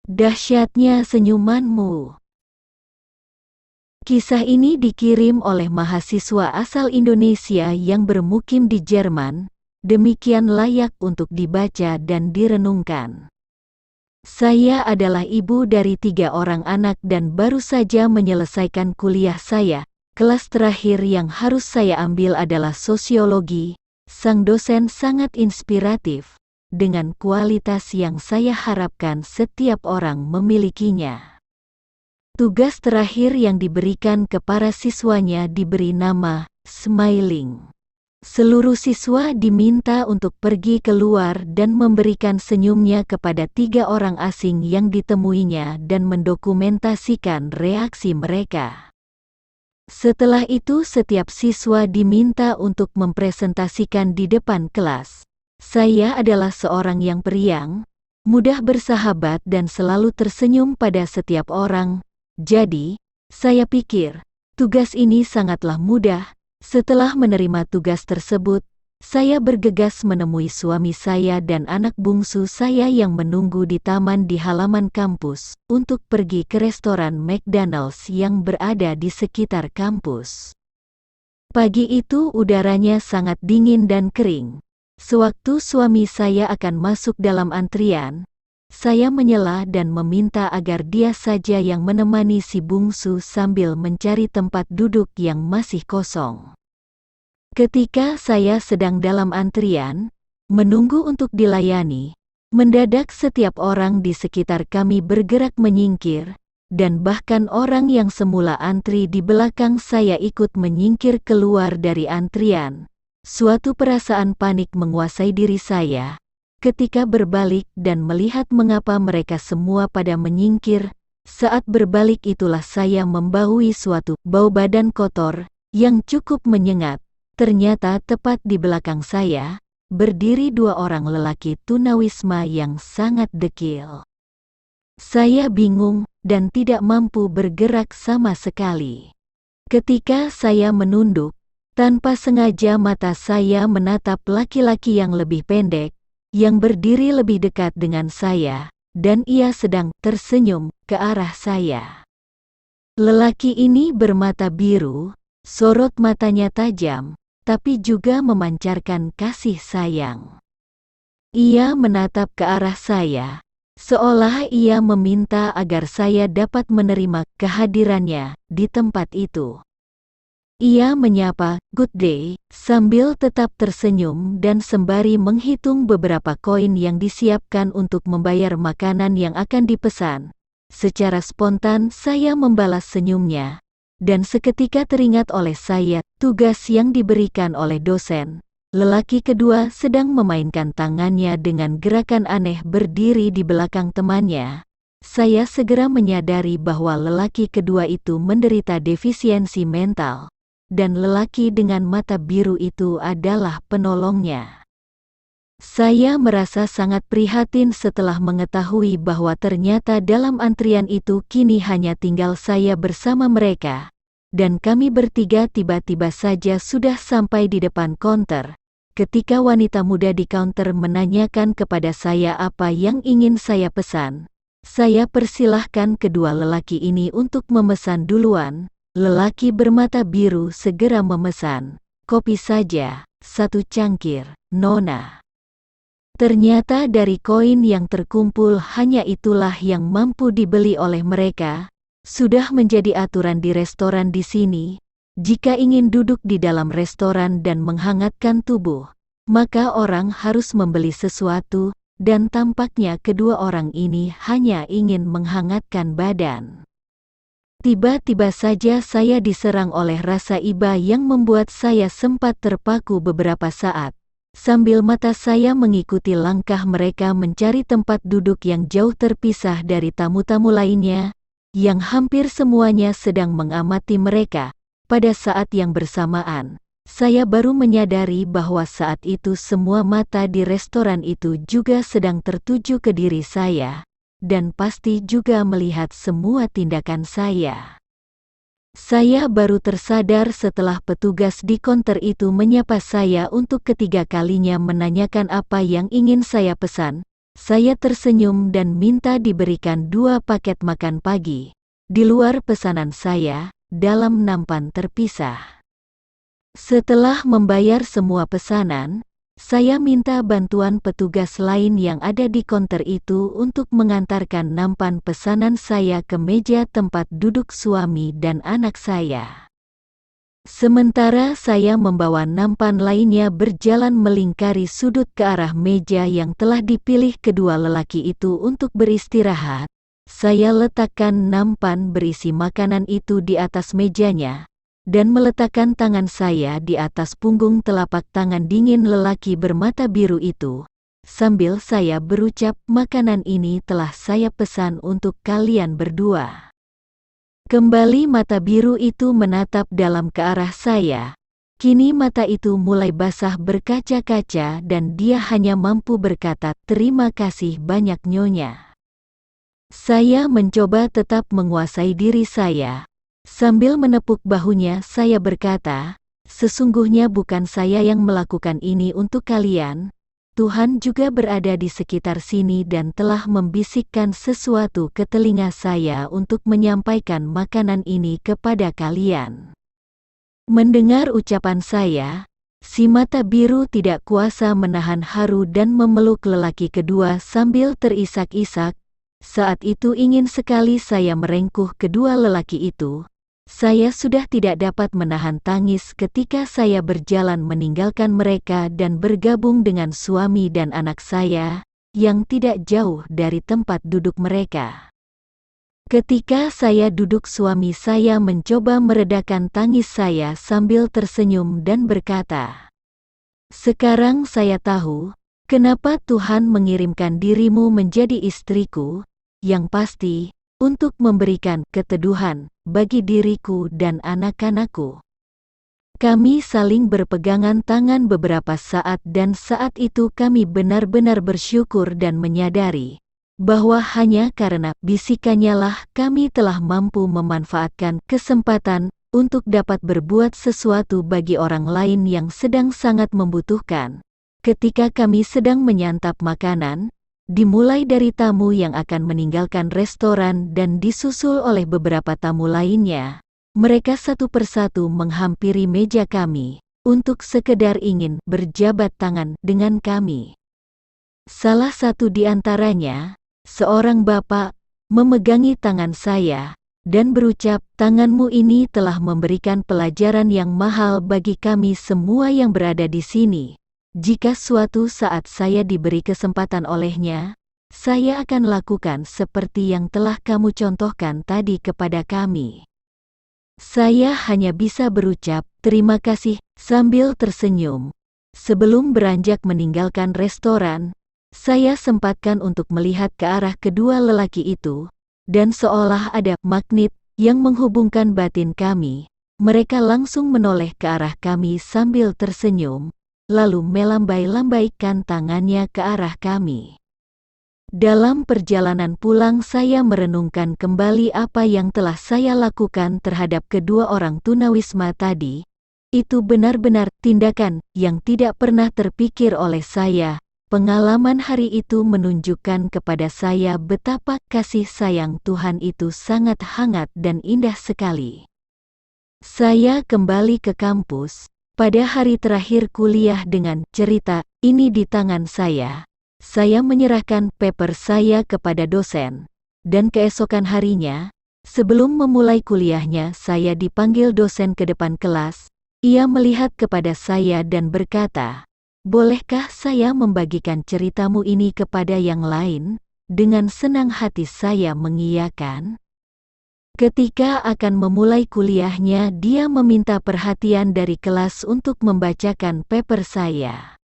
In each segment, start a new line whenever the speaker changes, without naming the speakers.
Dahsyatnya senyumanmu. Kisah ini dikirim oleh mahasiswa asal Indonesia yang bermukim di Jerman, demikian layak untuk dibaca dan direnungkan. Saya adalah ibu dari 3 orang anak dan baru saja menyelesaikan kuliah saya. Kelas terakhir yang harus saya ambil adalah sosiologi. Sang dosen sangat inspiratif, dengan kualitas yang saya harapkan setiap orang memilikinya. Tugas terakhir yang diberikan ke para siswanya diberi nama Smiling. Seluruh siswa diminta untuk pergi keluar dan memberikan senyumnya kepada 3 orang asing yang ditemuinya dan mendokumentasikan reaksi mereka. Setelah itu setiap siswa diminta untuk mempresentasikan di depan kelas. Saya adalah seorang yang periang, mudah bersahabat dan selalu tersenyum pada setiap orang. Jadi, saya pikir, tugas ini sangatlah mudah. Setelah menerima tugas tersebut, saya bergegas menemui suami saya dan anak bungsu saya yang menunggu di taman di halaman kampus, untuk pergi ke restoran McDonald's yang berada di sekitar kampus. Pagi itu udaranya sangat dingin dan kering. Sewaktu suami saya akan masuk dalam antrian, saya menyela dan meminta agar dia saja yang menemani si bungsu sambil mencari tempat duduk yang masih kosong. Ketika saya sedang dalam antrian, menunggu untuk dilayani, mendadak setiap orang di sekitar kami bergerak menyingkir, dan bahkan orang yang semula antri di belakang saya ikut menyingkir keluar dari antrian. Suatu perasaan panik menguasai diri saya ketika berbalik dan melihat mengapa mereka semua pada menyingkir. Saat berbalik itulah saya membaui suatu bau badan kotor yang cukup menyengat. Ternyata tepat di belakang saya, berdiri 2 orang lelaki tunawisma yang sangat dekil. Saya bingung dan tidak mampu bergerak sama sekali. Ketika saya menunduk, tanpa sengaja mata saya menatap laki-laki yang lebih pendek, yang berdiri lebih dekat dengan saya, dan ia sedang tersenyum ke arah saya. Lelaki ini bermata biru, sorot matanya tajam, tapi juga memancarkan kasih sayang. Ia menatap ke arah saya, seolah ia meminta agar saya dapat menerima kehadirannya di tempat itu. Ia menyapa, "Good day," sambil tetap tersenyum dan sembari menghitung beberapa koin yang disiapkan untuk membayar makanan yang akan dipesan. Secara spontan saya membalas senyumnya. Dan seketika teringat oleh saya, tugas yang diberikan oleh dosen. Lelaki kedua sedang memainkan tangannya dengan gerakan aneh berdiri di belakang temannya. Saya segera menyadari bahwa lelaki kedua itu menderita defisiensi mental. Dan lelaki dengan mata biru itu adalah penolongnya. Saya merasa sangat prihatin setelah mengetahui bahwa ternyata dalam antrian itu kini hanya tinggal saya bersama mereka, dan kami bertiga tiba-tiba saja sudah sampai di depan counter. Ketika wanita muda di counter menanyakan kepada saya apa yang ingin saya pesan, saya persilahkan kedua lelaki ini untuk memesan duluan. Lelaki bermata biru segera memesan, "Kopi saja, 1 cangkir, Nona." Ternyata dari koin yang terkumpul hanya itulah yang mampu dibeli oleh mereka. Sudah menjadi aturan di restoran di sini, jika ingin duduk di dalam restoran dan menghangatkan tubuh, maka orang harus membeli sesuatu, dan tampaknya kedua orang ini hanya ingin menghangatkan badan. Tiba-tiba saja saya diserang oleh rasa iba yang membuat saya sempat terpaku beberapa saat. Sambil mata saya mengikuti langkah mereka mencari tempat duduk yang jauh terpisah dari tamu-tamu lainnya, yang hampir semuanya sedang mengamati mereka. Pada saat yang bersamaan, saya baru menyadari bahwa saat itu semua mata di restoran itu juga sedang tertuju ke diri saya, dan pasti juga melihat semua tindakan saya. Saya baru tersadar setelah petugas di konter itu menyapa saya untuk ketiga kalinya menanyakan apa yang ingin saya pesan. Saya tersenyum dan minta diberikan 2 paket makan pagi, di luar pesanan saya, dalam nampan terpisah. Setelah membayar semua pesanan, saya minta bantuan petugas lain yang ada di konter itu untuk mengantarkan nampan pesanan saya ke meja tempat duduk suami dan anak saya. Sementara saya membawa nampan lainnya berjalan melingkari sudut ke arah meja yang telah dipilih kedua lelaki itu untuk beristirahat, saya letakkan nampan berisi makanan itu di atas mejanya, dan meletakkan tangan saya di atas punggung telapak tangan dingin lelaki bermata biru itu, sambil saya berucap, "Makanan ini telah saya pesan untuk kalian berdua." Kembali mata biru itu menatap dalam ke arah saya. Kini mata itu mulai basah berkaca-kaca dan dia hanya mampu berkata, "Terima kasih banyak nyonya." Saya mencoba tetap menguasai diri saya. Sambil menepuk bahunya saya berkata, "Sesungguhnya bukan saya yang melakukan ini untuk kalian. Tuhan juga berada di sekitar sini dan telah membisikkan sesuatu ke telinga saya untuk menyampaikan makanan ini kepada kalian." Mendengar ucapan saya, si mata biru tidak kuasa menahan haru dan memeluk lelaki kedua sambil terisak-isak. Saat itu ingin sekali saya merengkuh kedua lelaki itu. Saya sudah tidak dapat menahan tangis ketika saya berjalan meninggalkan mereka dan bergabung dengan suami dan anak saya, yang tidak jauh dari tempat duduk mereka. Ketika saya duduk, suami saya mencoba meredakan tangis saya sambil tersenyum dan berkata, "Sekarang saya tahu, kenapa Tuhan mengirimkan dirimu menjadi istriku, yang pasti, untuk memberikan keteduhan bagi diriku dan anak-anakku." Kami saling berpegangan tangan beberapa saat dan saat itu kami benar-benar bersyukur dan menyadari bahwa hanya karena bisikannya lah kami telah mampu memanfaatkan kesempatan untuk dapat berbuat sesuatu bagi orang lain yang sedang sangat membutuhkan. Ketika kami sedang menyantap makanan, dimulai dari tamu yang akan meninggalkan restoran dan disusul oleh beberapa tamu lainnya, mereka satu persatu menghampiri meja kami, untuk sekedar ingin berjabat tangan dengan kami. Salah satu di antaranya, seorang bapak, memegangi tangan saya, dan berucap, "Tanganmu ini telah memberikan pelajaran yang mahal bagi kami semua yang berada di sini. Jika suatu saat saya diberi kesempatan olehnya, saya akan lakukan seperti yang telah kamu contohkan tadi kepada kami." Saya hanya bisa berucap, "Terima kasih," sambil tersenyum. Sebelum beranjak meninggalkan restoran, saya sempatkan untuk melihat ke arah kedua lelaki itu, dan seolah ada magnet yang menghubungkan batin kami, mereka langsung menoleh ke arah kami sambil tersenyum, lalu melambai-lambaikan tangannya ke arah kami. Dalam perjalanan pulang saya merenungkan kembali apa yang telah saya lakukan terhadap kedua orang tunawisma tadi. Itu benar-benar tindakan yang tidak pernah terpikir oleh saya. Pengalaman hari itu menunjukkan kepada saya betapa kasih sayang Tuhan itu sangat hangat dan indah sekali. Saya kembali ke kampus pada hari terakhir kuliah dengan cerita ini di tangan saya. Saya menyerahkan paper saya kepada dosen, dan keesokan harinya, sebelum memulai kuliahnya, saya dipanggil dosen ke depan kelas. Ia melihat kepada saya dan berkata, "Bolehkah saya membagikan ceritamu ini kepada yang lain?" Dengan senang hati saya mengiyakan. Ketika akan memulai kuliahnya, dia meminta perhatian dari kelas untuk membacakan paper saya.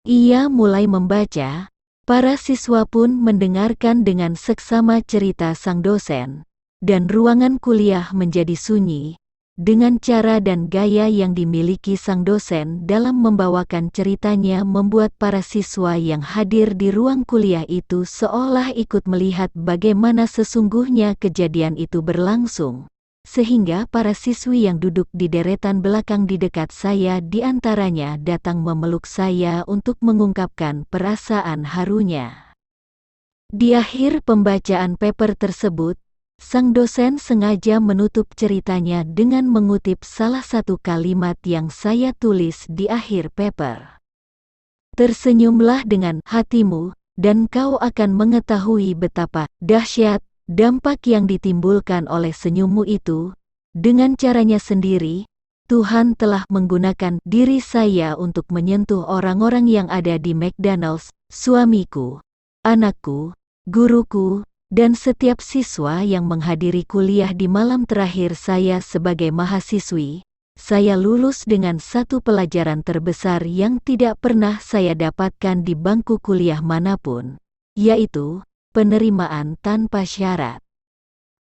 Ia mulai membaca, para siswa pun mendengarkan dengan seksama cerita sang dosen, dan ruangan kuliah menjadi sunyi, dengan cara dan gaya yang dimiliki sang dosen dalam membawakan ceritanya membuat para siswa yang hadir di ruang kuliah itu seolah ikut melihat bagaimana sesungguhnya kejadian itu berlangsung. Sehingga para siswi yang duduk di deretan belakang di dekat saya di antaranya datang memeluk saya untuk mengungkapkan perasaan harunya. Di akhir pembacaan paper tersebut, sang dosen sengaja menutup ceritanya dengan mengutip salah satu kalimat yang saya tulis di akhir paper. Tersenyumlah dengan hatimu, dan kau akan mengetahui betapa dahsyat dampak yang ditimbulkan oleh senyummu itu. Dengan caranya sendiri, Tuhan telah menggunakan diri saya untuk menyentuh orang-orang yang ada di McDonald's, suamiku, anakku, guruku, dan setiap siswa yang menghadiri kuliah di malam terakhir saya sebagai mahasiswi. Saya lulus dengan satu pelajaran terbesar yang tidak pernah saya dapatkan di bangku kuliah manapun, yaitu penerimaan tanpa syarat.